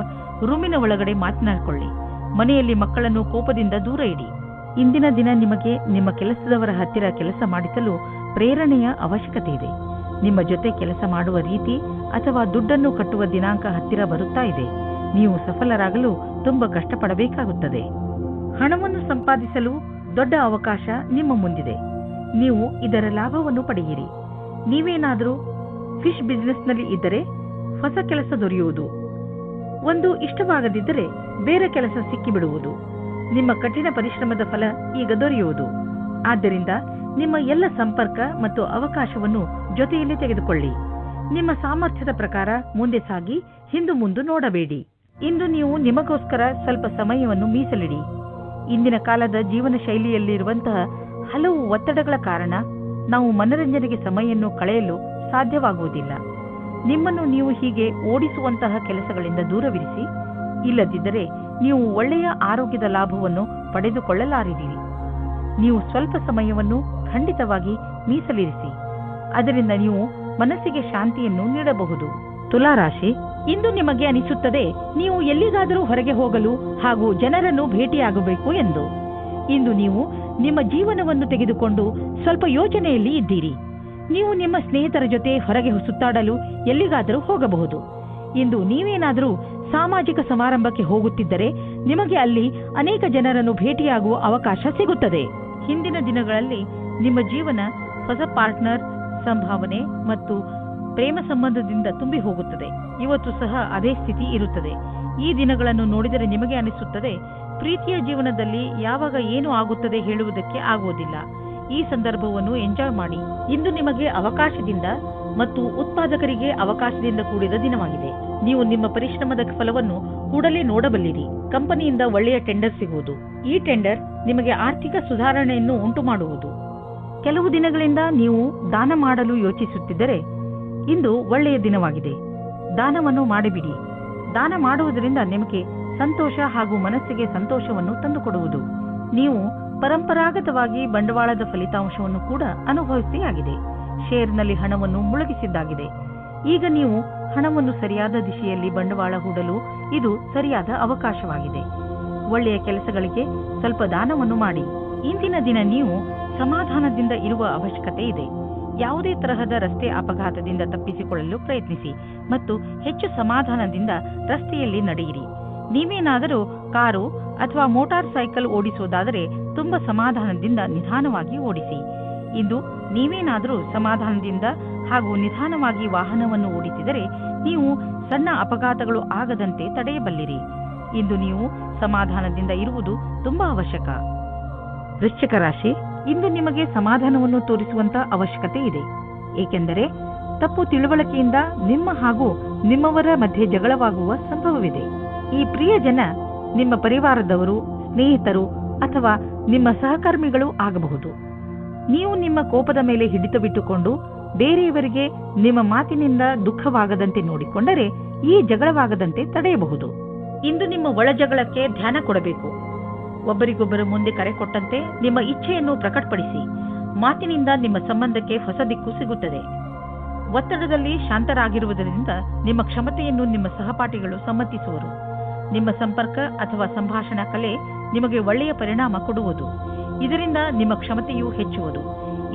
ರೂಮಿನ ಒಳಗಡೆ ಮಾತನಾಡಿಕೊಳ್ಳಿ. ಮನೆಯಲ್ಲಿ ಮಕ್ಕಳನ್ನು ಕೋಪದಿಂದ ದೂರ ಇಡಿ. ಇಂದಿನ ದಿನ ನಿಮಗೆ ನಿಮ್ಮ ಕೆಲಸದವರ ಹತ್ತಿರ ಕೆಲಸ ಮಾಡಿಸಲು ಪ್ರೇರಣೆಯ ಅವಶ್ಯಕತೆ ಇದೆ. ನಿಮ್ಮ ಜೊತೆ ಕೆಲಸ ಮಾಡುವ ರೀತಿ ಅಥವಾ ದುಡ್ಡನ್ನು ಕಟ್ಟುವ ದಿನಾಂಕ ಹತ್ತಿರ ಬರುತ್ತಾ ಇದೆ. ನೀವು ಸಫಲರಾಗಲು ತುಂಬ ಕಷ್ಟಪಡಬೇಕಾಗುತ್ತದೆ. ಹಣವನ್ನು ಸಂಪಾದಿಸಲು ದೊಡ್ಡ ಅವಕಾಶ ನಿಮ್ಮ ಮುಂದಿದೆ. ನೀವು ಇದರ ಲಾಭವನ್ನು ಪಡೆಯಿರಿ. ನೀವೇನಾದರೂ ಫಿಶ್ ಬಿಸಿನೆಸ್ನಲ್ಲಿ ಇದ್ದರೆ ಹೊಸ ಕೆಲಸ ದೊರೆಯುವುದು, ಒಂದು ಇಷ್ಟವಾಗದಿದ್ದರೆ ಬೇರೆ ಕೆಲಸ ಸಿಕ್ಕಿಬಿಡುವುದು, ನಿಮ್ಮ ಕಠಿಣ ಪರಿಶ್ರಮದ ಫಲ ಈಗ ದೊರೆಯುವುದು. ಆದ್ದರಿಂದ ನಿಮ್ಮ ಎಲ್ಲ ಸಂಪರ್ಕ ಮತ್ತು ಅವಕಾಶವನ್ನು ಜೊತೆಯಲ್ಲಿ ತೆಗೆದುಕೊಳ್ಳಿ. ನಿಮ್ಮ ಸಾಮರ್ಥ್ಯದ ಪ್ರಕಾರ ಮುಂದೆ ಸಾಗಿ ಹಿಂದು ಮುಂದೆ ನೋಡಬೇಡಿ. ಇಂದು ನೀವು ನಿಮಗೋಸ್ಕರ ಸ್ವಲ್ಪ ಸಮಯವನ್ನು ಮೀಸಲಿಡಿ. ಇಂದಿನ ಕಾಲದ ಜೀವನ ಶೈಲಿಯಲ್ಲಿರುವಂತಹ ಹಲವು ಒತ್ತಡಗಳ ಕಾರಣ ನಾವು ಮನರಂಜನೆಗೆ ಸಮಯವನ್ನು ಕಳೆಯಲು ಸಾಧ್ಯವಾಗುವುದಿಲ್ಲ. ನಿಮ್ಮನ್ನು ನೀವು ಹೀಗೆ ಓಡಿಸುವಂತಹ ಕೆಲಸಗಳಿಂದ ದೂರವಿರಿಸಿ. ಇಲ್ಲದಿದ್ದರೆ ನೀವು ಒಳ್ಳೆಯ ಆರೋಗ್ಯದ ಲಾಭವನ್ನು ಪಡೆದುಕೊಳ್ಳಲಾರಿರಿ. ನೀವು ಸ್ವಲ್ಪ ಸಮಯವನ್ನು ಖಂಡಿತವಾಗಿ ಮೀಸಲಿರಿಸಿ. ಅದರಿಂದ ನೀವು ಮನಸ್ಸಿಗೆ ಶಾಂತಿಯನ್ನು ನೀಡಬಹುದು. ತುಲಾರಾಶಿ, ಇಂದು ನಿಮಗೆ ಅನಿಸುತ್ತದೆ ನೀವು ಎಲ್ಲಿಗಾದರೂ ಹೊರಗೆ ಹೋಗಲು ಹಾಗೂ ಜನರನ್ನು ಭೇಟಿಯಾಗಬೇಕು ಎಂದು. ಇಂದು ನೀವು ನಿಮ್ಮ ಜೀವನವನ್ನು ತೆಗೆದುಕೊಂಡು ಸ್ವಲ್ಪ ಯೋಚನೆಯಲ್ಲಿ ಇದ್ದೀರಿ. ನೀವು ನಿಮ್ಮ ಸ್ನೇಹಿತರ ಜೊತೆ ಹೊರಗೆ ಸುತ್ತಾಡಲು ಎಲ್ಲಿಗಾದರೂ ಹೋಗಬಹುದು. ಇಂದು ನೀವೇನಾದರೂ ಸಾಮಾಜಿಕ ಸಮಾರಂಭಕ್ಕೆ ಹೋಗುತ್ತಿದ್ದರೆ ನಿಮಗೆ ಅಲ್ಲಿ ಅನೇಕ ಜನರನ್ನು ಭೇಟಿಯಾಗುವ ಅವಕಾಶ ಸಿಗುತ್ತದೆ. ಹಿಂದಿನ ದಿನಗಳಲ್ಲಿ ನಿಮ್ಮ ಜೀವನ ಹೊಸ ಪಾರ್ಟ್ನರ್, ಸಂಭಾವನೆ ಮತ್ತು ಪ್ರೇಮ ಸಂಬಂಧದಿಂದ ತುಂಬಿ ಹೋಗುತ್ತದೆ. ಇವತ್ತು ಸಹ ಅದೇ ಸ್ಥಿತಿ ಇರುತ್ತದೆ. ಈ ದಿನಗಳನ್ನು ನೋಡಿದರೆ ನಿಮಗೆ ಅನಿಸುತ್ತದೆ ಪ್ರೀತಿಯ ಜೀವನದಲ್ಲಿ ಯಾವಾಗ ಏನು ಆಗುತ್ತದೆ ಹೇಳುವುದಕ್ಕೆ ಆಗುವುದಿಲ್ಲ. ಈ ಸಂದರ್ಭವನ್ನು ಎಂಜಾಯ್ ಮಾಡಿ. ಇಂದು ನಿಮಗೆ ಅವಕಾಶದಿಂದ ಮತ್ತು ಉತ್ಪಾದಕರಿಗೆ ಅವಕಾಶದಿಂದ ಕೂಡಿದ ದಿನವಾಗಿದೆ. ನೀವು ನಿಮ್ಮ ಪರಿಶ್ರಮದ ಫಲವನ್ನು ಕೂಡಲೇ ನೋಡಬಲ್ಲಿರಿ. ಕಂಪನಿಯಿಂದ ಒಳ್ಳೆಯ ಟೆಂಡರ್ ಸಿಗುವುದು. ಈ ಟೆಂಡರ್ ನಿಮಗೆ ಆರ್ಥಿಕ ಸುಧಾರಣೆಯನ್ನು ಉಂಟು ಮಾಡುವುದು. ಕೆಲವು ದಿನಗಳಿಂದ ನೀವು ದಾನ ಮಾಡಲು ಯೋಚಿಸುತ್ತಿದ್ದರೆ ಇಂದು ಒಳ್ಳೆಯ ದಿನವಾಗಿದೆ. ದಾನವನ್ನು ಮಾಡಿಬಿಡಿ. ದಾನ ಮಾಡುವುದರಿಂದ ನಿಮಗೆ ಸಂತೋಷ ಹಾಗೂ ಮನಸ್ಸಿಗೆ ಸಂತೋಷವನ್ನು ತಂದುಕೊಡುವುದು. ನೀವು ಪರಂಪರಾಗತವಾಗಿ ಬಂಡವಾಳದ ಫಲಿತಾಂಶವನ್ನು ಕೂಡ ಅನುಭವಿಸಿಯಾಗಿದೆ. ಶೇರ್ನಲ್ಲಿ ಹಣವನ್ನು ಮುಳುಗಿಸಿದ್ದಾಗಿದೆ. ಈಗ ನೀವು ಹಣವನ್ನು ಸರಿಯಾದ ದಿಶೆಯಲ್ಲಿ ಬಂಡವಾಳ ಹೂಡಲು ಇದು ಸರಿಯಾದ ಅವಕಾಶವಾಗಿದೆ. ಒಳ್ಳೆಯ ಕೆಲಸಗಳಿಗೆ ಸ್ವಲ್ಪ ದಾನವನ್ನು ಮಾಡಿ. ಇಂದಿನ ದಿನ ನೀವು ಸಮಾಧಾನದಿಂದ ಇರುವ ಅವಶ್ಯಕತೆ ಇದೆ. ಯಾವುದೇ ತರಹದ ರಸ್ತೆ ಅಪಘಾತದಿಂದ ತಪ್ಪಿಸಿಕೊಳ್ಳಲು ಪ್ರಯತ್ನಿಸಿ ಮತ್ತು ಹೆಚ್ಚು ಸಮಾಧಾನದಿಂದ ರಸ್ತೆಯಲ್ಲಿ ನಡೆಯಿರಿ. ನೀವೇನಾದರೂ ಕಾರು ಅಥವಾ ಮೋಟಾರ್ ಸೈಕಲ್ ಓಡಿಸುವುದಾದರೆ ತುಂಬಾ ಸಮಾಧಾನದಿಂದ ನಿಧಾನವಾಗಿ ಓಡಿಸಿ. ಇಂದು ನೀವೇನಾದರೂ ಸಮಾಧಾನದಿಂದ ಹಾಗೂ ನಿಧಾನವಾಗಿ ವಾಹನವನ್ನು ಓಡಿಸಿದರೆ ನೀವು ಸಣ್ಣ ಅಪಘಾತಗಳು ಆಗದಂತೆ ತಡೆಯಬಲ್ಲಿರಿ. ಇಂದು ನೀವು ಸಮಾಧಾನದಿಂದ ಇರುವುದು ತುಂಬಾ ಅವಶ್ಯಕ. ವೃಶ್ಚಿಕ ರಾಶಿ, ಇಂದು ನಿಮಗೆ ಸಮಾಧಾನವನ್ನು ತೋರಿಸುವಂತ ಅವಶ್ಯಕತೆ ಇದೆ. ಏಕೆಂದರೆ ತಪ್ಪು ತಿಳುವಳಿಕೆಯಿಂದ ನಿಮ್ಮ ಹಾಗೂ ನಿಮ್ಮವರ ಮಧ್ಯೆ ಜಗಳವಾಗುವ ಸಂಭವವಿದೆ. ಈ ಪ್ರಿಯ ಜನ ನಿಮ್ಮ ಪರಿವಾರದವರು, ಸ್ನೇಹಿತರು ಅಥವಾ ನಿಮ್ಮ ಸಹಕರ್ಮಿಗಳು ಆಗಬಹುದು. ನೀವು ನಿಮ್ಮ ಕೋಪದ ಮೇಲೆ ಹಿಡಿತವಿಟ್ಟುಕೊಂಡು ಬೇರೆಯವರಿಗೆ ನಿಮ್ಮ ಮಾತಿನಿಂದ ದುಃಖವಾಗದಂತೆ ನೋಡಿಕೊಂಡರೆ ಈ ಜಗಳವಾಗದಂತೆ ತಡೆಯಬಹುದು. ಇಂದು ನಿಮ್ಮ ಒಳ ಜಗಳಕ್ಕೆ ಧ್ಯಾನ ಕೊಡಬೇಕು. ಒಬ್ಬರಿಗೊಬ್ಬರು ಮುಂದೆ ಕರೆ ಕೊಟ್ಟಂತೆ ನಿಮ್ಮ ಇಚ್ಛೆಯನ್ನು ಪ್ರಕಟಪಡಿಸಿ. ಮಾತಿನಿಂದ ನಿಮ್ಮ ಸಂಬಂಧಕ್ಕೆ ಹೊಸ ದಿಕ್ಕು ಸಿಗುತ್ತದೆ. ಒತ್ತಡದಲ್ಲಿ ಶಾಂತರಾಗಿರುವುದರಿಂದ ನಿಮ್ಮ ಕ್ಷಮತೆಯನ್ನು ನಿಮ್ಮ ಸಹಪಾಠಿಗಳು ಸಮ್ಮತಿಸುವರು. ನಿಮ್ಮ ಸಂಪರ್ಕ ಅಥವಾ ಸಂಭಾಷಣಾ ಕಲೆ ನಿಮಗೆ ಒಳ್ಳೆಯ ಪರಿಣಾಮ ಕೊಡುವುದು. ಇದರಿಂದ ನಿಮ್ಮ ಕ್ಷಮತೆಯು ಹೆಚ್ಚುವುದು.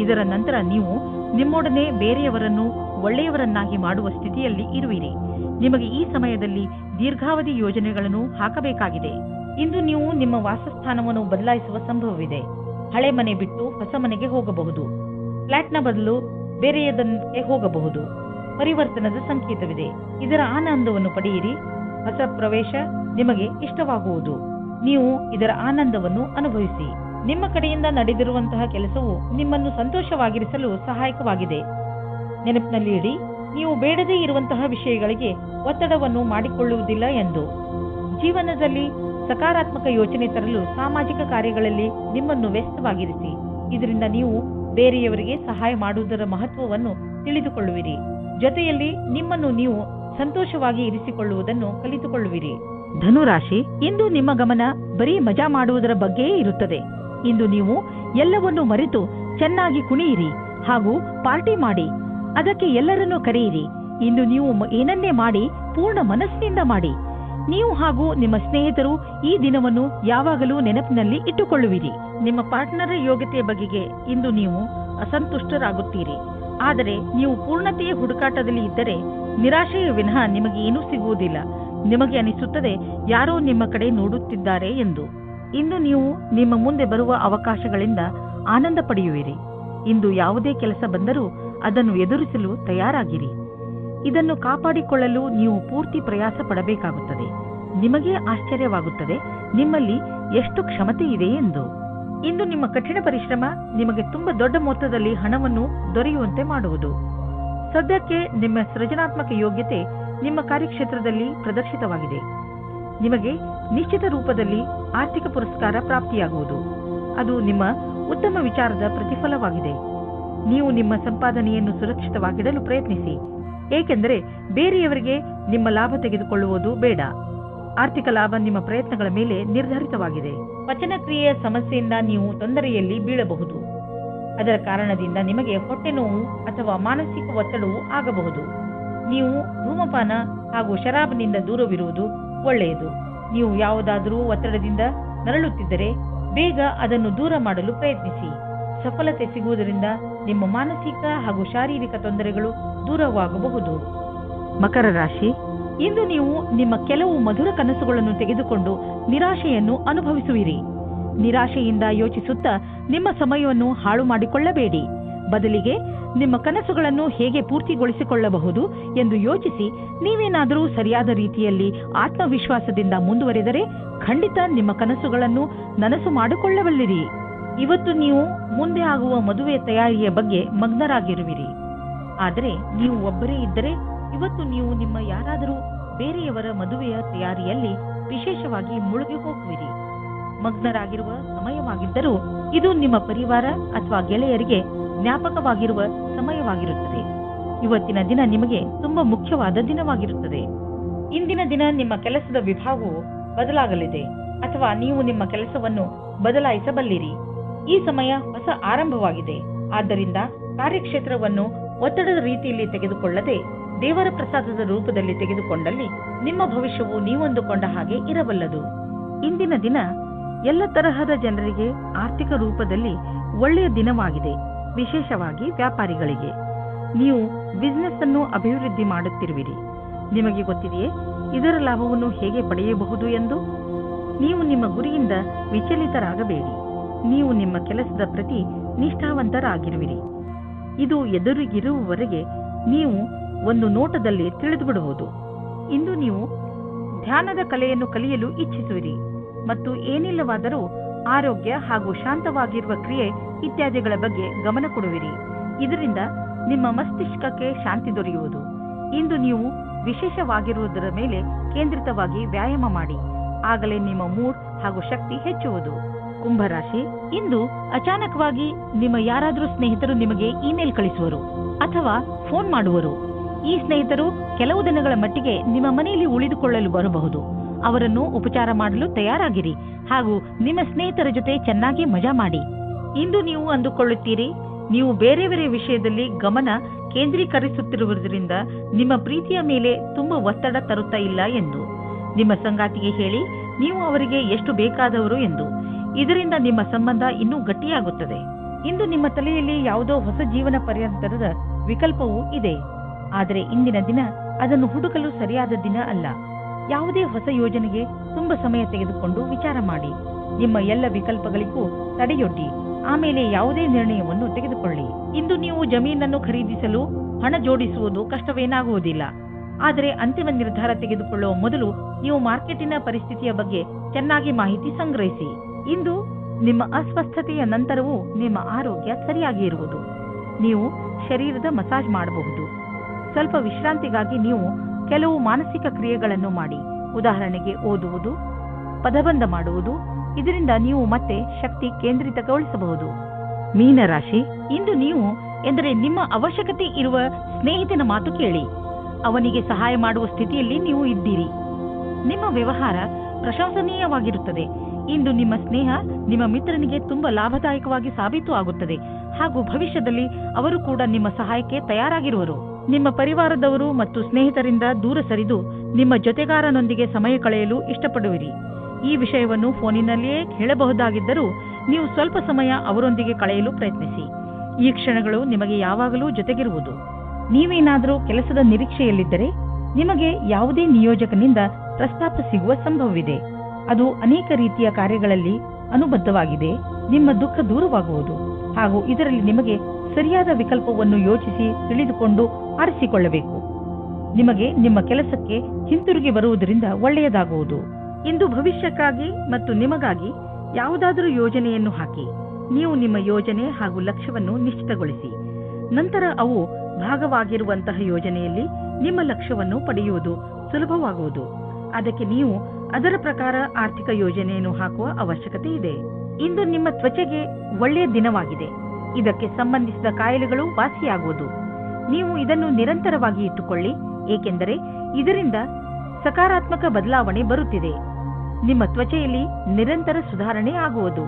ಇದರ ನಂತರ ನೀವು ನಿಮ್ಮೊಡನೆ ಬೇರೆಯವರನ್ನು ಒಳ್ಳೆಯವರನ್ನಾಗಿ ಮಾಡುವ ಸ್ಥಿತಿಯಲ್ಲಿ ಇರುವಿರಿ. ನಿಮಗೆ ಈ ಸಮಯದಲ್ಲಿ ದೀರ್ಘಾವಧಿ ಯೋಜನೆಗಳನ್ನು ಹಾಕಬೇಕಾಗಿದೆ. ಇಂದು ನೀವು ನಿಮ್ಮ ವಾಸಸ್ಥಾನವನ್ನು ಬದಲಾಯಿಸುವ ಸಂಭವವಿದೆ. ಹಳೆ ಮನೆ ಬಿಟ್ಟು ಹೊಸ ಮನೆಗೆ ಹೋಗಬಹುದು. ಫ್ಲಾಟ್ನ ಬದಲು ಬೇರೆಯದಕ್ಕೆ ಹೋಗಬಹುದು. ಪರಿವರ್ತನದ ಸಂಕೇತವಿದೆ. ಇದರ ಆನಂದವನ್ನು ಪಡೆಯಿರಿ. ಹೊಸ ಪ್ರವೇಶ ನಿಮಗೆ ಇಷ್ಟವಾಗುವುದು. ನೀವು ಇದರ ಆನಂದವನ್ನು ಅನುಭವಿಸಿ. ನಿಮ್ಮ ಕಡೆಯಿಂದ ನಡೆದಿರುವಂತಹ ಕೆಲಸವು ನಿಮ್ಮನ್ನು ಸಂತೋಷವಾಗಿರಿಸಲು ಸಹಾಯಕವಾಗಿದೆ. ನೆನಪಿನಲ್ಲಿ ಇಡಿ, ನೀವು ಬೇಡದೇ ಇರುವಂತಹ ವಿಷಯಗಳಿಗೆ ಒತ್ತಡವನ್ನು ಮಾಡಿಕೊಳ್ಳುವುದಿಲ್ಲ ಎಂದು. ಜೀವನದಲ್ಲಿ ಸಕಾರಾತ್ಮಕ ಯೋಚನೆ ತರಲು ಸಾಮಾಜಿಕ ಕಾರ್ಯಗಳಲ್ಲಿ ನಿಮ್ಮನ್ನು ವ್ಯಸ್ತವಾಗಿರಿಸಿ. ಇದರಿಂದ ನೀವು ಬೇರೆಯವರಿಗೆ ಸಹಾಯ ಮಾಡುವುದರ ಮಹತ್ವವನ್ನು ತಿಳಿದುಕೊಳ್ಳುವಿರಿ. ಜೊತೆಯಲ್ಲಿ ನಿಮ್ಮನ್ನು ನೀವು ಸಂತೋಷವಾಗಿ ಇರಿಸಿಕೊಳ್ಳುವುದನ್ನು ಕಲಿತುಕೊಳ್ಳುವಿರಿ. ಧನುರಾಶಿ, ಇಂದು ನಿಮ್ಮ ಗಮನ ಬರೀ ಮಜಾ ಮಾಡುವುದರ ಬಗ್ಗೆಯೇ ಇರುತ್ತದೆ. ಇಂದು ನೀವು ಎಲ್ಲವನ್ನೂ ಮರೆತು ಚೆನ್ನಾಗಿ ಕುಣಿಯಿರಿ ಹಾಗೂ ಪಾರ್ಟಿ ಮಾಡಿ. ಅದಕ್ಕೆ ಎಲ್ಲರನ್ನೂ ಕರೆಯಿರಿ. ಇಂದು ನೀವು ಏನನ್ನೇ ಮಾಡಿ ಪೂರ್ಣ ಮನಸ್ಸಿನಿಂದ ಮಾಡಿ. ನೀವು ಹಾಗೂ ನಿಮ್ಮ ಸ್ನೇಹಿತರು ಈ ದಿನವನ್ನು ಯಾವಾಗಲೂ ನೆನಪಿನಲ್ಲಿ ಇಟ್ಟುಕೊಳ್ಳುವಿರಿ. ನಿಮ್ಮ ಪಾರ್ಟ್ನರ್ ಯೋಗ್ಯತೆಯ ಬಗೆಗೆ ಇಂದು ನೀವು ಅಸಂತುಷ್ಟರಾಗುತ್ತೀರಿ. ಆದರೆ ನೀವು ಪೂರ್ಣತೆಯ ಹುಡುಕಾಟದಲ್ಲಿ ಇದ್ದರೆ ನಿರಾಶೆಯ ವಿನಃ ನಿಮಗೆ ಏನೂ ಸಿಗುವುದಿಲ್ಲ. ನಿಮಗೆ ಅನಿಸುತ್ತದೆ ಯಾರೋ ನಿಮ್ಮ ಕಡೆ ನೋಡುತ್ತಿದ್ದಾರೆ ಎಂದು. ಇಂದು ನೀವು ನಿಮ್ಮ ಮುಂದೆ ಬರುವ ಅವಕಾಶಗಳಿಂದ ಆನಂದ ಪಡೆಯುವಿರಿ. ಇಂದು ಯಾವುದೇ ಕೆಲಸ ಬಂದರೂ ಅದನ್ನು ಎದುರಿಸಲು ತಯಾರಾಗಿರಿ. ಇದನ್ನು ಕಾಪಾಡಿಕೊಳ್ಳಲು ನೀವು ಪೂರ್ತಿ ಪ್ರಯಾಸ ಪಡಬೇಕಾಗುತ್ತದೆ. ನಿಮಗೇ ಆಶ್ಚರ್ಯವಾಗುತ್ತದೆ ನಿಮ್ಮಲ್ಲಿ ಎಷ್ಟು ಕ್ಷಮತೆ ಇದೆ ಎಂದು. ಇಂದು ನಿಮ್ಮ ಕಠಿಣ ಪರಿಶ್ರಮ ನಿಮಗೆ ತುಂಬಾ ದೊಡ್ಡ ಮೊತ್ತದಲ್ಲಿ ಹಣವನ್ನು ದೊರೆಯುವಂತೆ ಮಾಡುವುದು. ಸದ್ಯಕ್ಕೆ ನಿಮ್ಮ ಸೃಜನಾತ್ಮಕ ಯೋಗ್ಯತೆ ನಿಮ್ಮ ಕಾರ್ಯಕ್ಷೇತ್ರದಲ್ಲಿ ಪ್ರದರ್ಶಿತವಾಗಿದೆ. ನಿಮಗೆ ನಿಶ್ಚಿತ ರೂಪದಲ್ಲಿ ಆರ್ಥಿಕ ಪುರಸ್ಕಾರ ಪ್ರಾಪ್ತಿಯಾಗುವುದು. ಅದು ನಿಮ್ಮ ಉತ್ತಮ ವಿಚಾರದ ಪ್ರತಿಫಲವಾಗಿದೆ. ನೀವು ನಿಮ್ಮ ಸಂಪಾದನೆಯನ್ನು ಸುರಕ್ಷಿತವಾಗಿಡಲು ಪ್ರಯತ್ನಿಸಿ, ಏಕೆಂದರೆ ಬೇರೆಯವರಿಗೆ ನಿಮ್ಮ ಲಾಭ ತೆಗೆದುಕೊಳ್ಳುವುದು ಬೇಡ. ಆರ್ಥಿಕ ಲಾಭ ನಿಮ್ಮ ಪ್ರಯತ್ನಗಳ ಮೇಲೆ ನಿರ್ಧರಿತವಾಗಿದೆ. ಪಚನಕ್ರಿಯೆಯ ಸಮಸ್ಯೆಯಿಂದ ನೀವು ತೊಂದರೆಯಲ್ಲಿ ಬೀಳಬಹುದು. ಅದರ ಕಾರಣದಿಂದ ನಿಮಗೆ ಹೊಟ್ಟೆ ನೋವು ಅಥವಾ ಮಾನಸಿಕ ಒತ್ತಡವೂ ಆಗಬಹುದು. ನೀವು ಧೂಮಪಾನ ಹಾಗೂ ಶರಾಬ್ನಿಂದ ದೂರವಿರುವುದು ಒಳ್ಳೆಯದು. ನೀವು ಯಾವುದಾದರೂ ಒತ್ತಡದಿಂದ ನರಳುತ್ತಿದ್ದರೆ ಬೇಗ ಅದನ್ನು ದೂರ ಮಾಡಲು ಪ್ರಯತ್ನಿಸಿ. ಸಫಲತೆ ಸಿಗುವುದರಿಂದ ನಿಮ್ಮ ಮಾನಸಿಕ ಹಾಗೂ ಶಾರೀರಿಕ ತೊಂದರೆಗಳು ದೂರವಾಗಬಹುದು. ಮಕರ ರಾಶಿ, ಇಂದು ನೀವು ನಿಮ್ಮ ಕೆಲವು ಮಧುರ ಕನಸುಗಳನ್ನು ತೆಗೆದುಕೊಂಡು ನಿರಾಶೆಯನ್ನು ಅನುಭವಿಸುವಿರಿ. ನಿರಾಶೆಯಿಂದ ಯೋಚಿಸುತ್ತಾ ನಿಮ್ಮ ಸಮಯವನ್ನು ಹಾಳು ಮಾಡಿಕೊಳ್ಳಬೇಡಿ. ಬದಲಿಗೆ ನಿಮ್ಮ ಕನಸುಗಳನ್ನು ಹೇಗೆ ಪೂರ್ತಿಗೊಳಿಸಿಕೊಳ್ಳಬಹುದು ಎಂದು ಯೋಚಿಸಿ ನೀವೇನಾದರೂ ಸರಿಯಾದ ರೀತಿಯಲ್ಲಿ ಆತ್ಮವಿಶ್ವಾಸದಿಂದ ಮುಂದುವರೆದರೆ ಖಂಡಿತ ನಿಮ್ಮ ಕನಸುಗಳನ್ನು ನನಸು ಮಾಡಿಕೊಳ್ಳಬಲ್ಲಿರಿ. ಇವತ್ತು ನೀವು ಮುಂದೆ ಆಗುವ ಮದುವೆ ತಯಾರಿಯ ಬಗ್ಗೆ ಮಗ್ನರಾಗಿರುವಿರಿ. ಆದರೆ ನೀವು ಒಬ್ಬರೇ ಇದ್ದರೆ ಇವತ್ತು ನೀವು ನಿಮ್ಮ ಯಾರಾದರೂ ಬೇರೆಯವರ ಮದುವೆಯ ತಯಾರಿಯಲ್ಲಿ ವಿಶೇಷವಾಗಿ ಮುಳುಗಿ ಹೋಗುವಿರಿ. ಮಗ್ನರಾಗಿರುವ ಸಮಯವಾಗಿದ್ದರೂ ಇದು ನಿಮ್ಮ ಪರಿವಾರ ಅಥವಾ ಗೆಳೆಯರಿಗೆ ಜ್ಞಾಪಕವಾಗಿರುವ ಸಮಯವಾಗಿರುತ್ತದೆ. ಇವತ್ತಿನ ದಿನ ನಿಮಗೆ ತುಂಬಾ ಮುಖ್ಯವಾದ ದಿನವಾಗಿರುತ್ತದೆ. ಇಂದಿನ ದಿನ ನಿಮ್ಮ ಕೆಲಸದ ವಿಭಾಗವು ಬದಲಾಗಲಿದೆ ಅಥವಾ ನೀವು ನಿಮ್ಮ ಕೆಲಸವನ್ನು ಬದಲಾಯಿಸಬಲ್ಲಿರಿ. ಈ ಸಮಯ ಹೊಸ ಆರಂಭವಾಗಿದೆ. ಆದ್ದರಿಂದ ಕಾರ್ಯಕ್ಷೇತ್ರವನ್ನು ಒತ್ತಡದ ರೀತಿಯಲ್ಲಿ ತೆಗೆದುಕೊಳ್ಳದೆ ದೇವರ ಪ್ರಸಾದದ ರೂಪದಲ್ಲಿ ತೆಗೆದುಕೊಂಡಲ್ಲಿ ನಿಮ್ಮ ಭವಿಷ್ಯವು ನೀವಂದುಕೊಂಡ ಹಾಗೆ ಇರಬಲ್ಲದು. ಇಂದಿನ ದಿನ ಎಲ್ಲ ತರಹದ ಜನರಿಗೆ ಆರ್ಥಿಕ ರೂಪದಲ್ಲಿ ಒಳ್ಳೆಯ ದಿನವಾಗಿದೆ. ವಿಶೇಷವಾಗಿ ವ್ಯಾಪಾರಿಗಳಿಗೆ ನೀವು ಬಿಸಿನೆಸ್ ಅನ್ನು ಅಭಿವೃದ್ಧಿ ಮಾಡುತ್ತಿರುವಿರಿ. ನಿಮಗೆ ಗೊತ್ತಿದೆಯೇ ಇದರ ಲಾಭವನ್ನು ಹೇಗೆ ಪಡೆಯಬಹುದು ಎಂದು? ನೀವು ನಿಮ್ಮ ಗುರಿಯಿಂದ ವಿಚಲಿತರಾಗಬೇಡಿ. ನೀವು ನಿಮ್ಮ ಕೆಲಸದ ಪ್ರತಿ ನಿಷ್ಠಾವಂತರಾಗಿರುವಿರಿ. ಇದು ಎದುರಿಗಿರುವವರೆಗೆ ನೀವು ಒಂದು ನೋಟದಲ್ಲಿ ತಿಳಿದುಬಿಡುವುದು. ಇಂದು ನೀವು ಧ್ಯಾನದ ಕಲೆಯನ್ನು ಕಲಿಯಲು ಇಚ್ಛಿಸುವಿರಿ ಮತ್ತು ಏನಿಲ್ಲವಾದರೂ ಆರೋಗ್ಯ ಹಾಗೂ ಶಾಂತವಾಗಿರುವ ಕ್ರಿಯೆ ಇತ್ಯಾದಿಗಳ ಬಗ್ಗೆ ಗಮನ ಕೊಡುವಿರಿ. ಇದರಿಂದ ನಿಮ್ಮ ಮಸ್ತಿಷ್ಕಕ್ಕೆ ಶಾಂತಿ ದೊರೆಯುವುದು. ಇಂದು ನೀವು ವಿಶೇಷವಾಗಿರುವುದರ ಮೇಲೆ ಕೇಂದ್ರಿತವಾಗಿ ವ್ಯಾಯಾಮ ಮಾಡಿ. ಆಗಲೇ ನಿಮ್ಮ ಮೂಡ್ ಹಾಗೂ ಶಕ್ತಿ ಹೆಚ್ಚುವುದು. ಕುಂಭರಾಶಿ, ಇಂದು ಅಚಾನಕವಾಗಿ ನಿಮ್ಮ ಯಾರಾದರೂ ಸ್ನೇಹಿತರು ನಿಮಗೆ ಇಮೇಲ್ ಕಳಿಸುವರು ಅಥವಾ ಫೋನ್ ಮಾಡುವರು. ಈ ಸ್ನೇಹಿತರು ಕೆಲವು ದಿನಗಳ ಮಟ್ಟಿಗೆ ನಿಮ್ಮ ಮನೆಯಲ್ಲಿ ಉಳಿದುಕೊಳ್ಳಲು ಬರಬಹುದು. ಅವರನ್ನು ಉಪಚಾರ ಮಾಡಲು ತಯಾರಾಗಿರಿ ಹಾಗೂ ನಿಮ್ಮ ಸ್ನೇಹಿತರ ಜೊತೆ ಚೆನ್ನಾಗಿ ಮಜಾ ಮಾಡಿ. ಇಂದು ನೀವು ಅಂದುಕೊಳ್ಳುತ್ತೀರಿ ನೀವು ಬೇರೆ ಬೇರೆ ವಿಷಯದಲ್ಲಿ ಗಮನ ಕೇಂದ್ರೀಕರಿಸುತ್ತಿರುವುದರಿಂದ ನಿಮ್ಮ ಪ್ರೀತಿಯ ಮೇಲೆ ತುಂಬಾ ಒತ್ತಡ ತರುತ್ತಾ ಇಲ್ಲ ಎಂದು. ನಿಮ್ಮ ಸಂಗಾತಿಗೆ ಹೇಳಿ ನೀವು ಅವರಿಗೆ ಎಷ್ಟು ಬೇಕಾದವರು ಎಂದು. ಇದರಿಂದ ನಿಮ್ಮ ಸಂಬಂಧ ಇನ್ನೂ ಗಟ್ಟಿಯಾಗುತ್ತದೆ. ಇಂದು ನಿಮ್ಮ ತಲೆಯಲ್ಲಿ ಯಾವುದೋ ಹೊಸ ಜೀವನ ಪರ್ಯಂತರದ ವಿಕಲ್ಪವೂ ಇದೆ. ಆದರೆ ಇಂದಿನ ದಿನ ಅದನ್ನು ಹುಡುಕಲು ಸರಿಯಾದ ದಿನ ಅಲ್ಲ. ಯಾವುದೇ ಹೊಸ ಯೋಜನೆಗೆ ತುಂಬಾ ಸಮಯ ತೆಗೆದುಕೊಂಡು ವಿಚಾರ ಮಾಡಿ. ನಿಮ್ಮ ಎಲ್ಲ ವಿಕಲ್ಪಗಳಿಗೂ ತಡೆಯೊಡ್ಡಿ ಆಮೇಲೆ ಯಾವುದೇ ನಿರ್ಣಯವನ್ನು ತೆಗೆದುಕೊಳ್ಳಿ. ಇಂದು ನೀವು ಜಮೀನನ್ನು ಖರೀದಿಸಲು ಹಣ ಜೋಡಿಸುವುದು ಕಷ್ಟವೇನಾಗುವುದಿಲ್ಲ. ಆದರೆ ಅಂತಿಮ ನಿರ್ಧಾರ ತೆಗೆದುಕೊಳ್ಳುವ ಮೊದಲು ನೀವು ಮಾರ್ಕೆಟಿನ ಪರಿಸ್ಥಿತಿಯ ಬಗ್ಗೆ ಚೆನ್ನಾಗಿ ಮಾಹಿತಿ ಸಂಗ್ರಹಿಸಿ. ಇಂದು ನಿಮ್ಮ ಅಸ್ವಸ್ಥತೆಯ ನಂತರವೂ ನಿಮ್ಮ ಆರೋಗ್ಯ ಸರಿಯಾಗಿ ಇರುವುದು. ನೀವು ಶರೀರದ ಮಸಾಜ್ ಮಾಡಬಹುದು. ಸ್ವಲ್ಪ ವಿಶ್ರಾಂತಿಗಾಗಿ ನೀವು ಕೆಲವು ಮಾನಸಿಕ ಕ್ರಿಯೆಗಳನ್ನು ಮಾಡಿ. ಉದಾಹರಣೆಗೆ ಓದುವುದು, ಪದಬಂಧ ಮಾಡುವುದು. ಇದರಿಂದ ನೀವು ಮತ್ತೆ ಶಕ್ತಿ ಕೇಂದ್ರಿತಗೊಳಿಸಬಹುದು. ಮೀನರಾಶಿ, ಇಂದು ನೀವು ಎಂದರೆ ನಿಮ್ಮ ಅವಶ್ಯಕತೆ ಇರುವ ಸ್ನೇಹಿತನ ಮಾತು ಕೇಳಿ. ಅವನಿಗೆ ಸಹಾಯ ಮಾಡುವ ಸ್ಥಿತಿಯಲ್ಲಿ ನೀವು ಇದ್ದೀರಿ. ನಿಮ್ಮ ವ್ಯವಹಾರ ಪ್ರಶಂಸನೀಯವಾಗಿರುತ್ತದೆ. ಇಂದು ನಿಮ್ಮ ಸ್ನೇಹ ನಿಮ್ಮ ಮಿತ್ರನಿಗೆ ತುಂಬಾ ಲಾಭದಾಯಕವಾಗಿ ಸಾಬೀತು ಆಗುತ್ತದೆ ಹಾಗೂ ಭವಿಷ್ಯದಲ್ಲಿ ಅವರು ಕೂಡ ನಿಮ್ಮ ಸಹಾಯಕ್ಕೆ ತಯಾರಾಗಿರುವರು. ನಿಮ್ಮ ಪರಿವಾರದವರು ಮತ್ತು ಸ್ನೇಹಿತರಿಂದ ದೂರ ಸರಿದು ನಿಮ್ಮ ಜೊತೆಗಾರನೊಂದಿಗೆ ಸಮಯ ಕಳೆಯಲು ಇಷ್ಟಪಡುವಿರಿ. ಈ ವಿಷಯವನ್ನು ಫೋನಿನಲ್ಲಿಯೇ ಹೇಳಬಹುದಾಗಿದ್ದರೂ ನೀವು ಸ್ವಲ್ಪ ಸಮಯ ಅವರೊಂದಿಗೆ ಕಳೆಯಲು ಪ್ರಯತ್ನಿಸಿ. ಈ ಕ್ಷಣಗಳು ನಿಮಗೆ ಯಾವಾಗಲೂ ಜೊತೆಗಿರುವುದು. ನೀವೇನಾದರೂ ಕೆಲಸದ ನಿರೀಕ್ಷೆಯಲ್ಲಿದ್ದರೆ ನಿಮಗೆ ಯಾವುದೇ ನಿಯೋಜಕನಿಂದ ಪ್ರಸ್ತಾಪ ಸಿಗುವ ಸಂಭವವಿದೆ. ಅದು ಅನೇಕ ರೀತಿಯ ಕಾರ್ಯಗಳಲ್ಲಿ ಅನುಬದ್ಧವಾಗಿದೆ. ನಿಮ್ಮ ದುಃಖ ದೂರವಾಗುವುದು ಹಾಗೂ ಇದರಲ್ಲಿ ನಿಮಗೆ ಸರಿಯಾದ ವಿಕಲ್ಪವನ್ನು ಯೋಚಿಸಿ ತಿಳಿದುಕೊಂಡು ಆರಿಸಿಕೊಳ್ಳಬೇಕು. ನಿಮಗೆ ನಿಮ್ಮ ಕೆಲಸಕ್ಕೆ ಹಿಂತಿರುಗಿ ಬರುವುದರಿಂದ ಒಳ್ಳೆಯದಾಗುವುದು. ಇಂದು ಭವಿಷ್ಯಕ್ಕಾಗಿ ಮತ್ತು ನಿಮಗಾಗಿ ಯಾವುದಾದರೂ ಯೋಜನೆಯನ್ನು ಹಾಕಿ. ನೀವು ನಿಮ್ಮ ಯೋಜನೆ ಹಾಗೂ ಲಕ್ಷ್ಯವನ್ನು ನಿಶ್ಚಿತಗೊಳಿಸಿ. ನಂತರ ಅವು ಭಾಗವಾಗಿರುವಂತಹ ಯೋಜನೆಯಲ್ಲಿ ನಿಮ್ಮ ಲಕ್ಷ್ಯವನ್ನು ಪಡೆಯುವುದು ಸುಲಭವಾಗುವುದು. ಅದಕ್ಕೆ ನೀವು ಅದರ ಪ್ರಕಾರ ಆರ್ಥಿಕ ಯೋಜನೆಯನ್ನು ಹಾಕುವ ಅವಶ್ಯಕತೆ ಇದೆ. ಇಂದು ನಿಮ್ಮ ತ್ವಚೆಗೆ ಒಳ್ಳೆಯ ದಿನವಾಗಿದೆ. ಇದಕ್ಕೆ ಸಂಬಂಧಿಸಿದ ಕಾಯಿಲೆಗಳು ವಾಸಿಯಾಗುವುದು. ನೀವು ಇದನ್ನು ನಿರಂತರವಾಗಿ ಇಟ್ಟುಕೊಳ್ಳಿ, ಏಕೆಂದರೆ ಇದರಿಂದ ಸಕಾರಾತ್ಮಕ ಬದಲಾವಣೆ ಬರುತ್ತಿದೆ. ನಿಮ್ಮ ತ್ವಚೆಯಲ್ಲಿ ನಿರಂತರ ಸುಧಾರಣೆ ಆಗುವುದು.